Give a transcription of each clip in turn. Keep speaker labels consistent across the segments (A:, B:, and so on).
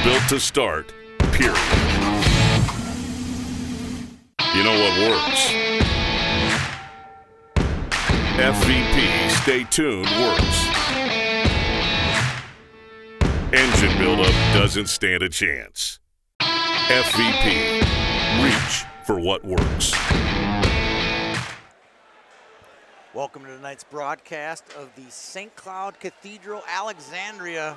A: built to start, period. You know what works? FVP Stay Tuned works. Engine buildup doesn't stand a chance. FVP. Reach for what works.
B: Welcome to tonight's broadcast of the St. Cloud Cathedral Alexandria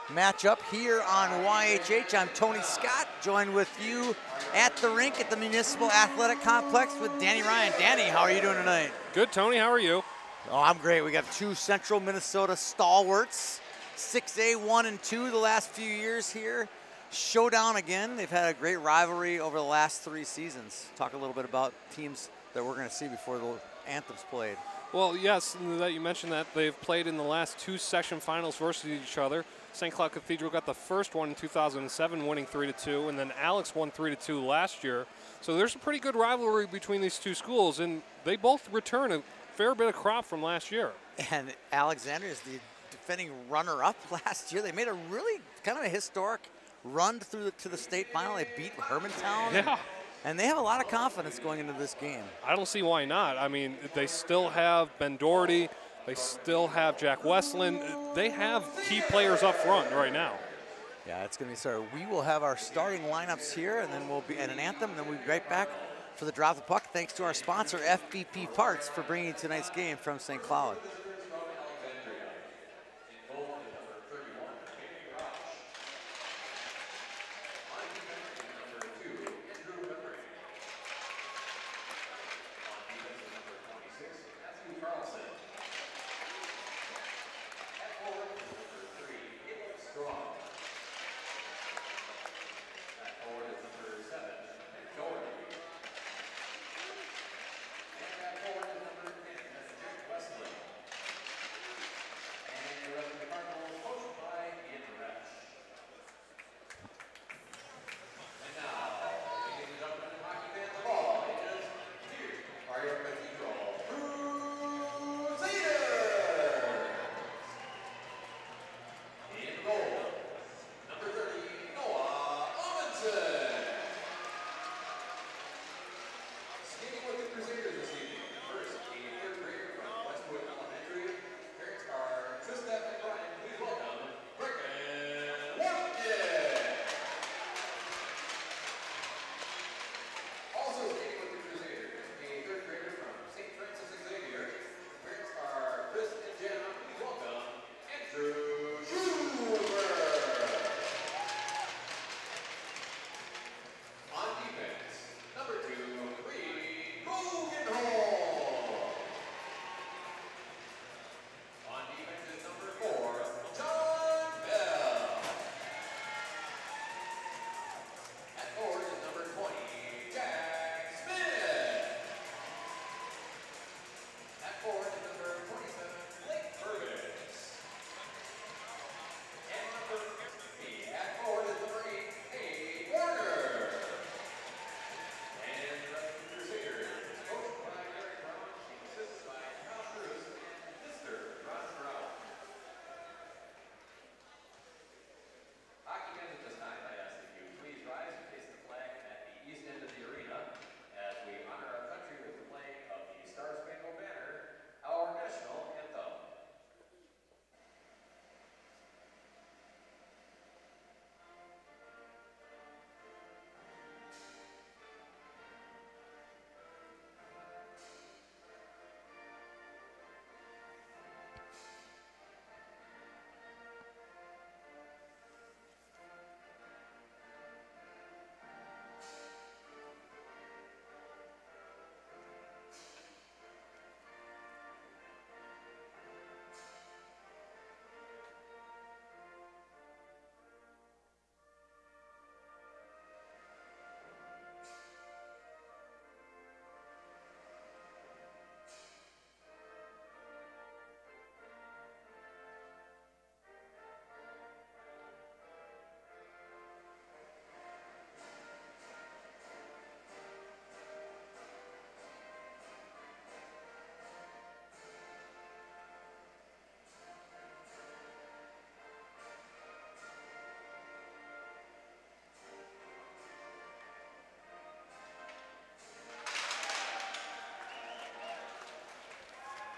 B: matchup here on YHH. I'm Tony Scott, joined with you at the rink at the Municipal Athletic Complex with Danny Ryan. Danny, how are you doing tonight?
C: Good, Tony. How are you?
B: Oh, I'm great. We got two Central Minnesota stalwarts, 6A 1 and 2 the last few years here. Showdown again. They've had a great rivalry over the last 3 seasons. Talk a little bit about teams that we're going to see before the anthems played.
C: Well, yes, that you mentioned that they've played in the last 2 section finals versus each other. St. Cloud Cathedral got the first one in 2007, winning 3-2, and then Alex won 3-2 last year. So there's a pretty good rivalry between these two schools, and they both return a fair bit of crop from last year.
B: And Alexandria is the defending runner-up last year. They made a really kind of a historic run through to the state final. They beat Hermantown.
C: Yeah.
B: And they have a lot of confidence going into this game.
C: I don't see why not. I mean, they still have Ben Doherty. They still have Jack Westland. They have key players up front right now.
B: Yeah, it's going to be sort of, we will have our starting lineups here, and then we'll be at an anthem, and then we'll be right back for the drop the puck. Thanks to our sponsor, FVP Parts, for bringing tonight's game from St. Cloud.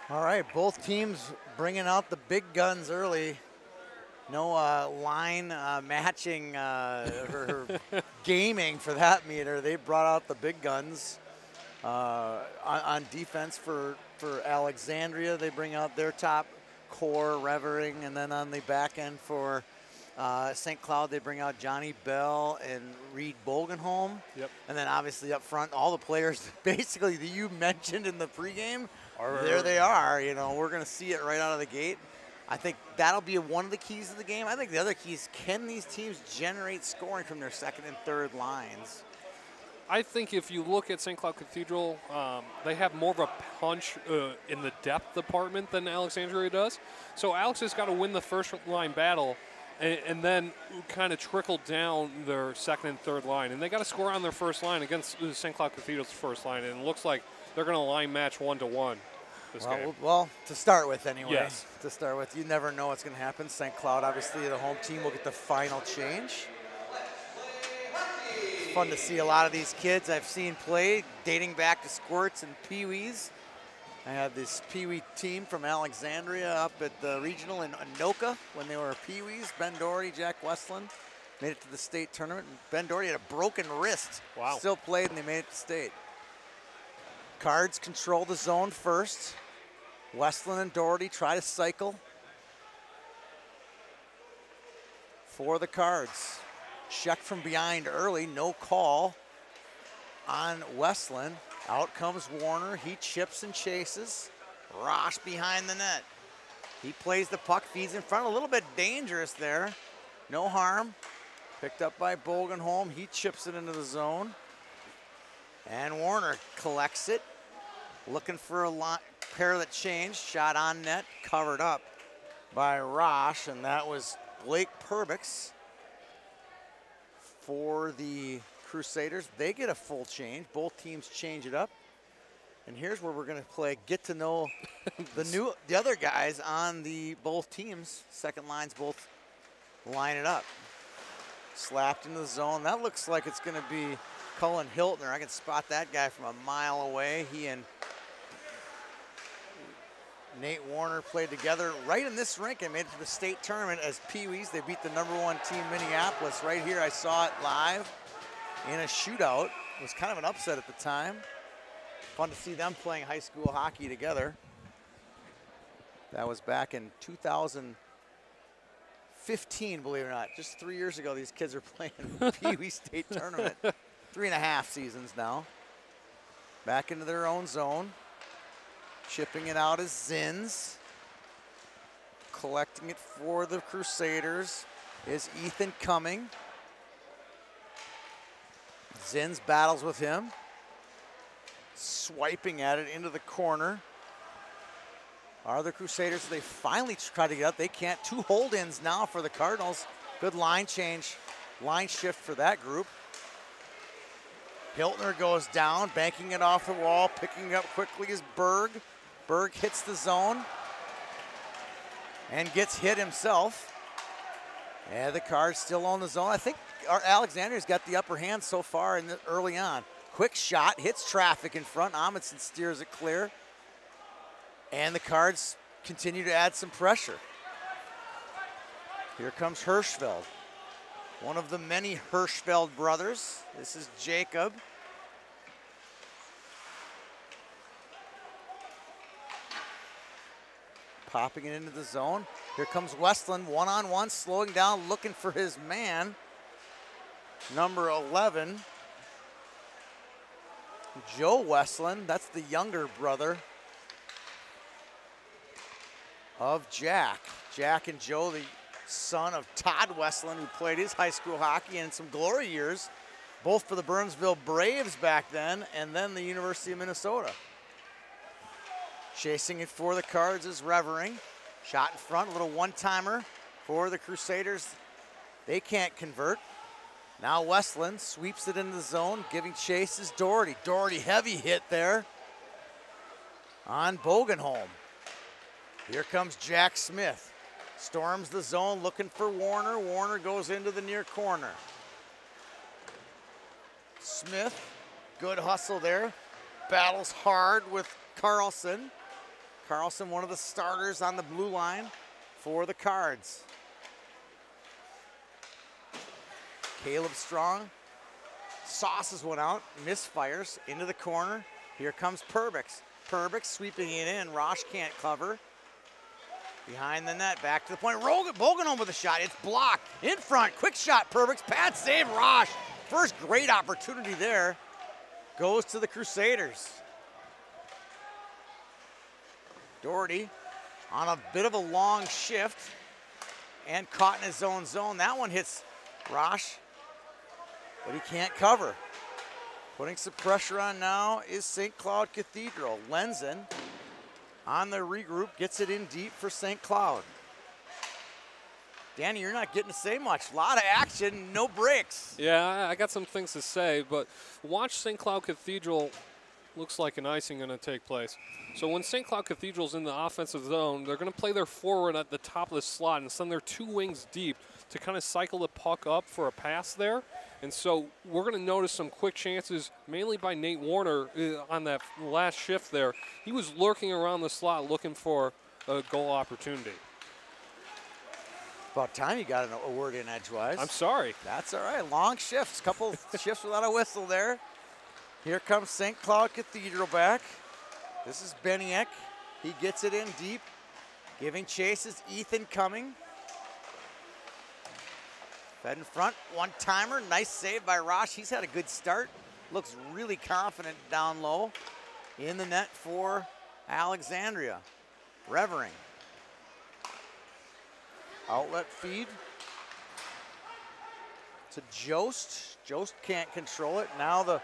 B: All right, both teams bringing out the big guns early. No line matching or gaming for that meter. They brought out the big guns on defense for Alexandria. They bring out their top core, Revering, and then on the back end for St. Cloud, they bring out Johnny Bell and Reed Bolgenholm.
C: Yep.
B: And then obviously up front, all the players basically that you mentioned in the pregame, there they are. You know, we're going to see it right out of the gate. I think that'll be one of the keys of the game. I think the other key is, can these teams generate scoring from their second and third lines?
C: I think if you look at St. Cloud Cathedral, they have more of a punch in the depth department than Alexandria does. So Alex has got to win the first line battle and then kind of trickle down their second and third line. And they got to score on their first line against St. Cloud Cathedral's first line. And it looks like they're going to line match 1-to-1 this game.
B: Well, to start with anyway.
C: Yes.
B: To start with, you never know what's going to happen. St. Cloud, obviously, the home team will get the final change. It's fun to see a lot of these kids I've seen play, dating back to squirts and peewees. I had this peewee team from Alexandria up at the regional in Anoka when they were peewees. Ben Doherty, Jack Westland made it to the state tournament. And Ben Doherty had a broken wrist.
C: Wow.
B: Still played, and they made it to state. Cards control the zone first. Westland and Doherty try to cycle for the Cards. Check from behind early, no call on Westland. Out comes Warner, he chips and chases. Rosh behind the net. He plays the puck, feeds in front, a little bit dangerous there. No harm. Picked up by Bolgenholm, he chips it into the zone. And Warner collects it. Looking for a pair that changed. Shot on net, covered up by Rosh, and that was Blake Perbix for the Crusaders. They get a full change. Both teams change it up. And here's where we're going to play get to know the other guys on the both teams. Second lines both line it up. Slapped into the zone. That looks like it's going to be Cullen Hiltner. I can spot that guy from a mile away. He and Nate Warner played together right in this rink and made it to the state tournament as Pee-wees. They beat the #1 team, Minneapolis. Right here, I saw it live in a shootout. It was kind of an upset at the time. Fun to see them playing high school hockey together. That was back in 2015, believe it or not. Just 3 years ago, these kids are playing Pee-wee state tournament. 3.5 seasons now. Back into their own zone. Chipping it out is Zins. Collecting it for the Crusaders is Ethan Cumming. Zins battles with him. Swiping at it into the corner. Are the Crusaders, they finally try to get out. They can't. 2 hold-ins now for the Cardinals. Good line change, line shift for that group. Hiltner goes down, banking it off the wall. Picking it up quickly is Berg. Berg hits the zone and gets hit himself. And the Cards still on the zone. I think our Alexandria's got the upper hand so far in early on. Quick shot, hits traffic in front. Amundsen steers it clear. And the Cards continue to add some pressure. Here comes Hirschfeld. One of the many Hirschfeld brothers. This is Jacob. Popping it into the zone. Here comes Westland, one-on-one, slowing down, looking for his man. Number 11, Joe Westland. That's the younger brother of Jack. Jack and Joe, the son of Todd Westland, who played his high school hockey in some glory years, both for the Burnsville Braves back then and then the University of Minnesota. Chasing it for the Cards is Revering. Shot in front, a little one-timer for the Crusaders. They can't convert. Now Westland sweeps it into the zone, giving chase is Doherty. Doherty, heavy hit there on Bolgenholm. Here comes Jack Smith. Storms the zone, looking for Warner. Warner goes into the near corner. Smith, good hustle there. Battles hard with Carlson. Carlson, one of the starters on the blue line for the Cards. Caleb Strong sauces one out, misfires into the corner. Here comes Perbix. Perbix sweeping it in. Rosh can't cover. Behind the net, back to the point. Bogenholm with a shot. It's blocked. In front, quick shot. Perbix, pad save. Rosh. First great opportunity there. Goes to the Crusaders. Doherty on a bit of a long shift and caught in his own zone. That one hits Rosh, but he can't cover. Putting some pressure on now is St. Cloud Cathedral. Lenzen on the regroup, gets it in deep for St. Cloud. Danny, you're not getting to say much. A lot of action, no breaks.
C: Yeah, I got some things to say, but watch St. Cloud Cathedral. Looks like an icing going to take place. So when St. Cloud Cathedral's in the offensive zone, they're going to play their forward at the top of the slot and send their 2 wings deep to kind of cycle the puck up for a pass there. And so we're going to notice some quick chances, mainly by Nate Warner on that last shift there. He was lurking around the slot looking for a goal opportunity.
B: About time you got a word in edgewise.
C: I'm sorry.
B: That's all right. Long shifts, couple shifts without a whistle there. Here comes St. Cloud Cathedral back. This is Beniek. He gets it in deep. Giving chase is Ethan Cumming. Fed in front, one-timer. Nice save by Rosh. He's had a good start. Looks really confident down low. In the net for Alexandria. Revering. Outlet feed to Jost. Jost can't control it. Now the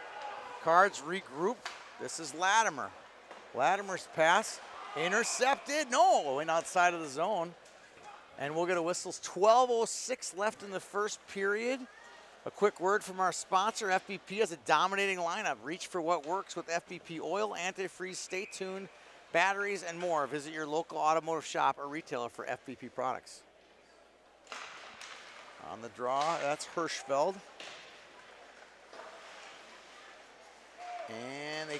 B: Cards regroup. This is Latimer. Latimer's pass intercepted. No, went outside of the zone. And we'll get a whistle. 12:06 left in the first period. A quick word from our sponsor. FBP has a dominating lineup. Reach for what works with FBP oil, antifreeze, stay tuned, batteries, and more. Visit your local automotive shop or retailer for FBP products. On the draw, that's Hirschfeld. And they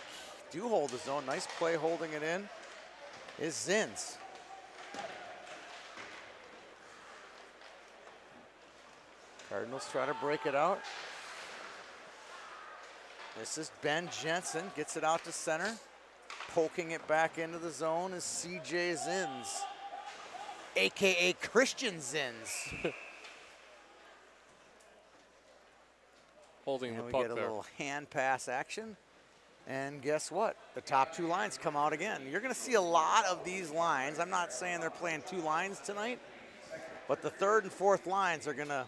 B: do hold the zone. Nice play holding it in is Zins. Cardinals try to break it out. This is Ben Jensen, gets it out to center. Poking it back into the zone is CJ Zins, AKA Christian Zins.
C: Holding the
B: we
C: puck
B: get a
C: there.
B: little hand pass action. And guess what? The top 2 lines come out again. You're going to see a lot of these lines. I'm not saying they're playing 2 lines tonight, but the 3rd and 4th lines are going to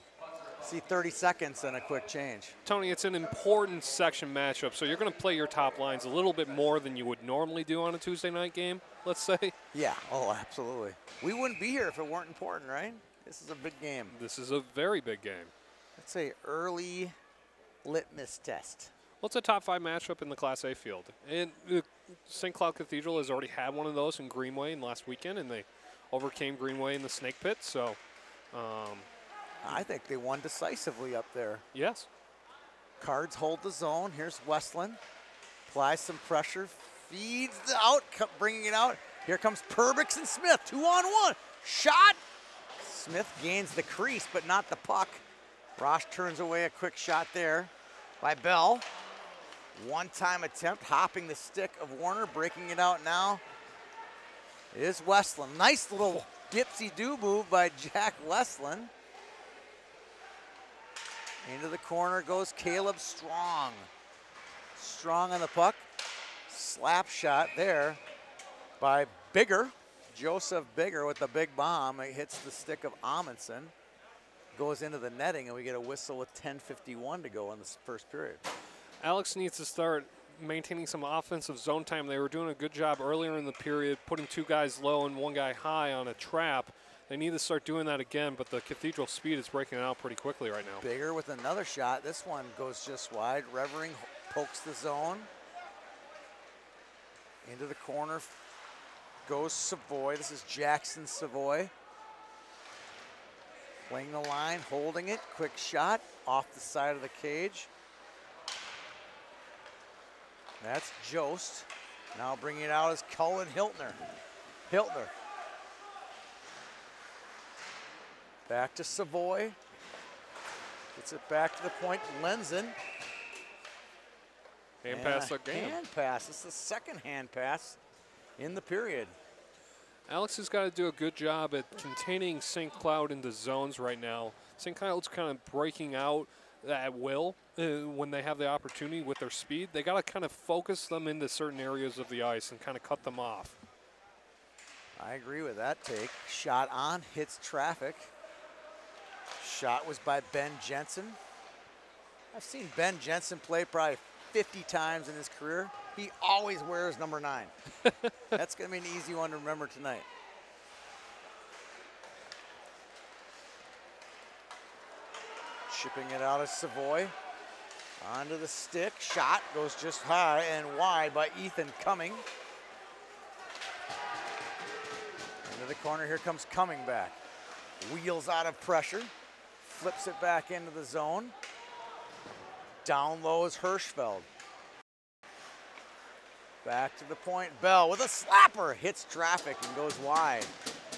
B: see 30 seconds and a quick change.
C: Tony, it's an important section matchup, so you're going to play your top lines a little bit more than you would normally do on a Tuesday night game, let's say. Yeah,
B: oh, absolutely. We wouldn't be here if it weren't important, right? This is a big game.
C: This is a very big game.
B: Let's say early litmus test.
C: Well, it's a top 5 matchup in the Class A field. And St. Cloud Cathedral has already had one of those in Greenway last weekend, and they overcame Greenway in the Snake Pit, so
B: I think they won decisively up there.
C: Yes.
B: Cards hold the zone. Here's Westland. Applies some pressure. Feeds out, bringing it out. Here comes Perbix and Smith. 2-on-1. Shot. Smith gains the crease, but not the puck. Rosh turns away a quick shot there by Bell. One-time attempt, hopping the stick of Warner. Breaking it out now is Westland. Nice little dipsy-do move by Jack Westland. Into the corner goes Caleb Strong. Strong on the puck. Slap shot there by Bigger. Joseph Bigger with the big bomb. It hits the stick of Amundsen. Goes into the netting, and we get a whistle with 10:51 to go in this first period.
C: Alex needs to start maintaining some offensive zone time. They were doing a good job earlier in the period, putting 2 guys low and 1 guy high on a trap. They need to start doing that again, but the Cathedral speed is breaking it out pretty quickly right now.
B: Bigger with another shot. This one goes just wide. Revering pokes the zone. Into the corner goes Savoy. This is Jackson Savoy. Playing the line, holding it. Quick shot off the side of the cage. That's Jost. Now bringing it out is Cullen Hiltner. Hiltner. Back to Savoy. Gets it back to the point. Lenzen.
C: Hand pass again.
B: Hand pass. It's the second hand pass in the period.
C: Alex has got to do a good job at containing St. Cloud into zones right now. St. Cloud's kind of breaking out at will when they have the opportunity with their speed. They got to kind of focus them into certain areas of the ice and kind of cut them off.
B: I agree with that take. Shot on, hits traffic. Shot was by Ben Jensen. I've seen Ben Jensen play probably 50 times in his career. He always wears number 9. That's going to be an easy one to remember tonight. Chipping it out of Savoy. Onto the stick. Shot goes just high and wide by Ethan Cumming. Into the corner. Here comes Cumming back. Wheels out of pressure. Flips it back into the zone. Down low is Hirschfeld. Back to the point. Bell with a slapper. Hits traffic and goes wide.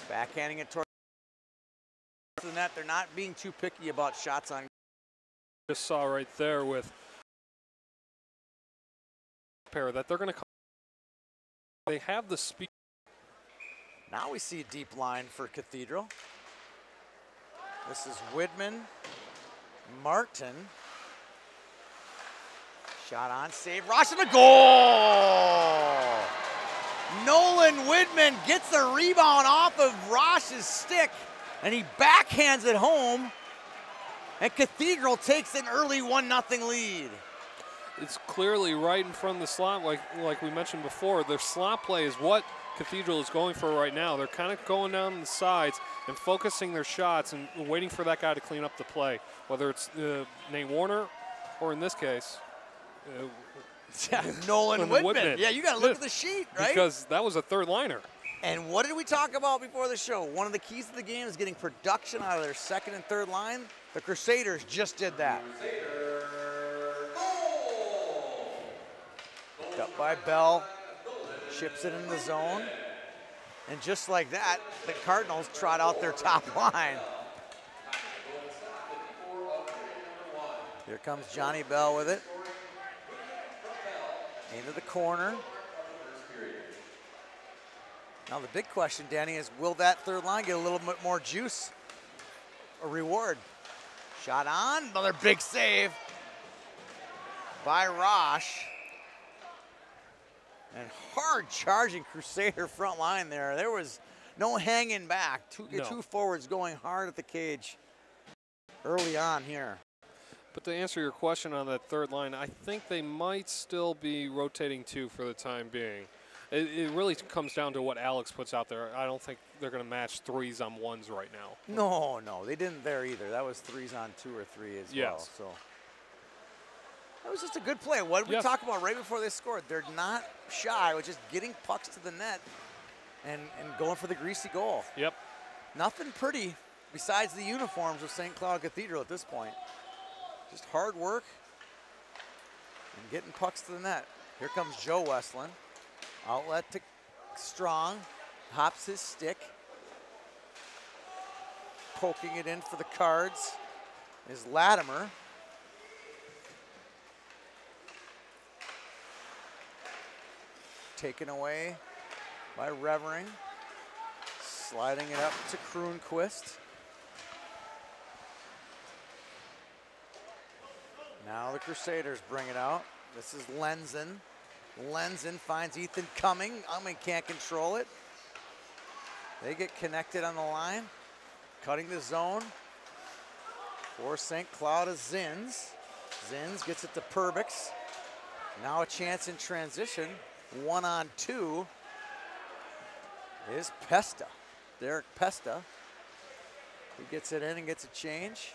B: Backhanding it toward the net. They're not being too picky about shots on.
C: Just saw right there with pair that they're going to call. They have the speed.
B: Now we see a deep line for Cathedral. This is Widman, Martin. Shot on, save, Ross in the goal! Nolan Widman gets the rebound off of Ross's stick, and he backhands it home, and Cathedral takes an early 1-0 lead.
C: It's clearly right in front of the slot, like we mentioned before. Their slot play is what Cathedral is going for right now. They're kind of going down the sides and focusing their shots and waiting for that guy to clean up the play, whether it's Nate Warner or in this case,
B: Nolan Widman. Yeah, you got to look at the sheet, right?
C: Because that was a third liner.
B: And what did we talk about before the show? One of the keys to the game is getting production out of their second and third line. The Crusaders just did that. Up by Bell, chips it in the zone. And just like that, the Cardinals trot out their top line. Here comes Johnny Bell with it. Into the corner. Now the big question, Danny, is will that third line get a little bit more juice or reward? Shot on, another big save by Rosh. And hard charging Crusader front line there. There was no hanging back. Two forwards going hard at the cage early on here.
C: But to answer your question on that third line, I think they might still be rotating 2 for the time being. It really comes down to what Alex puts out there. I don't think they're going to match 3s on 1s right now.
B: No, they didn't there either. That was 3s on 2 or 3 as well. So that was just a good play. What did we talk about right before they scored? They're not shy with just getting pucks to the net and going for the greasy goal.
C: Yep.
B: Nothing pretty besides the uniforms of St. Cloud Cathedral at this point. Just hard work and getting pucks to the net. Here comes Joe Westland. Outlet to Strong. Hops his stick. Poking it in for the Cards is Latimer. Taken away by Revering. Sliding it up to Kroonquist. Now the Crusaders bring it out. This is Lenzen. Lenzen finds Ethan Cumming. Cumming can't control it. They get connected on the line. Cutting the zone. For St. Cloud is Zins. Zins gets it to Perbix. Now a chance in transition. 1-on-2 is Pesta. Derek Pesta. He gets it in and gets a change.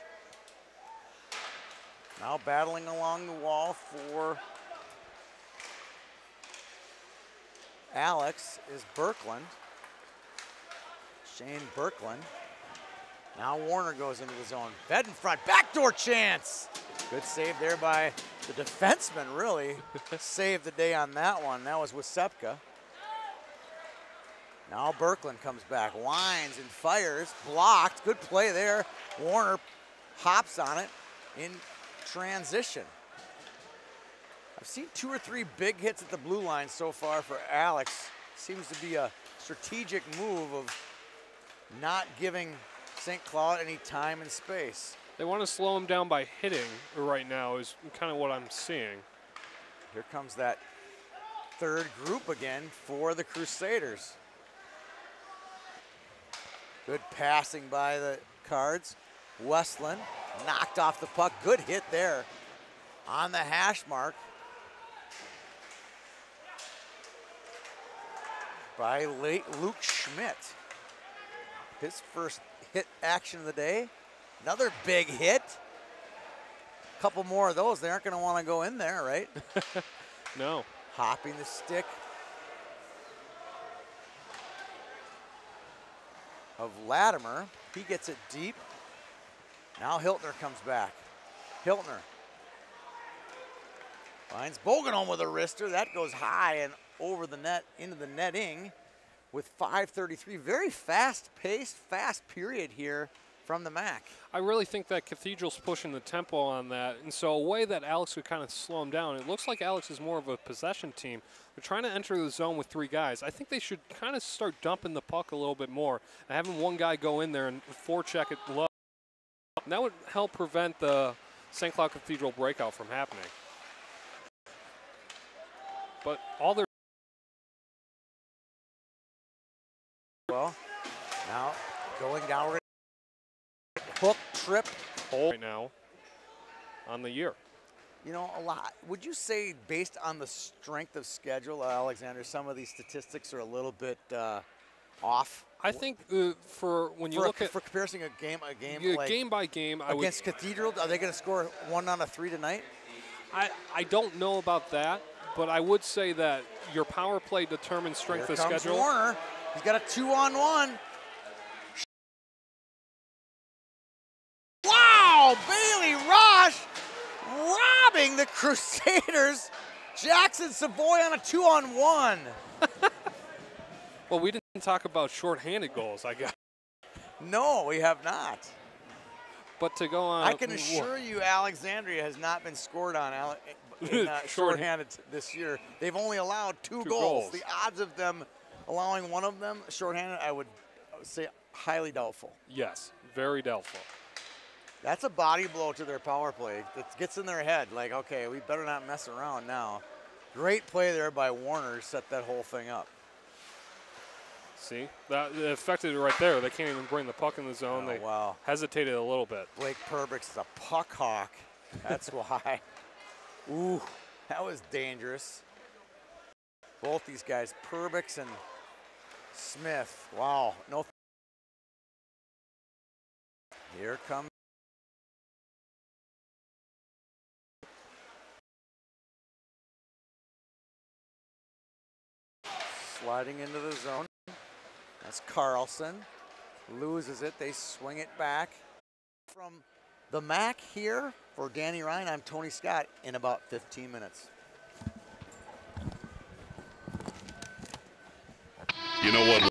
B: Now battling along the wall for Alex is Birkland. Shane Birkland. Now Warner goes into the zone. Bed in front, backdoor chance. Good save there by the defenseman, really. Saved the day on that one. That was Wysepka. Now Birkeland comes back, winds and fires, blocked. Good play there. Warner hops on it in transition. I've seen 2 or 3 big hits at the blue line so far for Alex. Seems to be a strategic move of not giving St. Cloud any time and space.
C: They want to slow him down by hitting right now is kind of what I'm seeing.
B: Here comes that third group again for the Crusaders. Good passing by the Cards. Westland knocked off the puck. Good hit there on the hash mark by late Luke Schmidt. His first hit action of the day. Another big hit. A couple more of those. They aren't going to want to go in there, right?
C: No.
B: Hopping the stick of Latimer. He gets it deep. Now Hiltner comes back. Hiltner finds Bogenholm with a wrister. That goes high and over the net, into the netting with 5:33. Very fast-paced, fast period here from the MAC.
C: I really think that Cathedral's pushing the tempo on that, and so a way that Alex would kind of slow him down. It looks like Alex is more of a possession team. They're trying to enter the zone with 3 guys. I think they should kind of start dumping the puck a little bit more and having one guy go in there and forecheck it low. And that would help prevent the St. Cloud Cathedral breakout from happening. But all they're
B: well, now going down, hook, trip.
C: right now on the year.
B: You know, a lot. Would you say, based on the strength of schedule, Alexander, some of these statistics are a little bit off?
C: I think for when you look at
B: for comparison a game like
C: game by game,
B: against Cathedral, are they going to score 1 out of 3 tonight?
C: I don't know about that, but I would say that your power play determines strength
B: Here
C: of
B: comes
C: schedule.
B: Warner. He's got a 2-on-1. Wow, Bailey Rosh robbing the Crusaders. Jackson Savoy on a 2-on-1.
C: Well, we didn't talk about shorthanded goals, I guess.
B: No, we have not.
C: But to go on,
B: I can assure you Alexandria has not been scored on in shorthanded this year. They've only allowed 2 goals. The odds of them allowing one of them shorthanded, I would say highly doubtful.
C: Yes, very doubtful.
B: That's a body blow to their power play. That gets in their head, like, okay, we better not mess around now. Great play there by Warner to set that whole thing up.
C: See, that affected it right there. They can't even bring the puck in the zone. They hesitated a little bit.
B: Blake Perbix is a puck hawk. That's why. Ooh, that was dangerous. Both these guys, Perbix and Smith. Wow, no. Here comes. Sliding into the zone. That's Carlson. Loses it. They swing it back. From the MAC here for Danny Ryan, I'm Tony Scott in about 15 minutes.
A: You know what?